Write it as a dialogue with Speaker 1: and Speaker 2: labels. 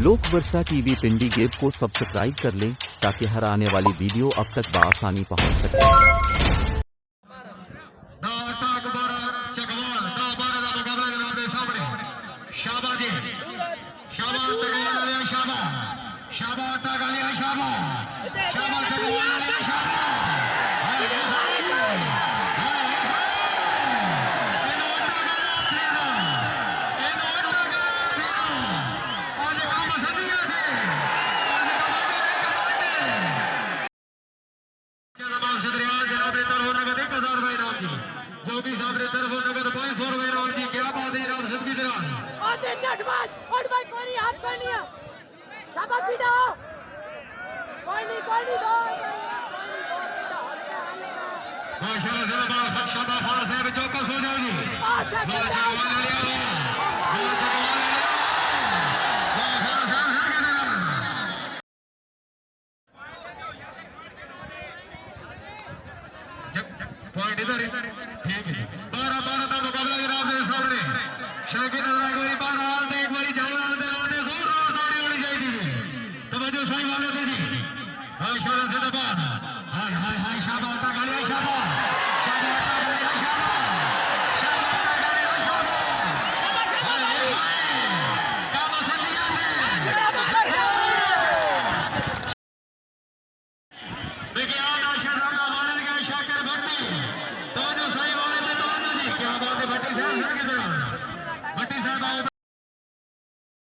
Speaker 1: लोक वर्षा टीवी पिंडी गेब को सब्सक्राइब कर लें ताकि हर आने वाली वीडियो अब तक बआसानी पहुंच सके।
Speaker 2: माशाल्लाह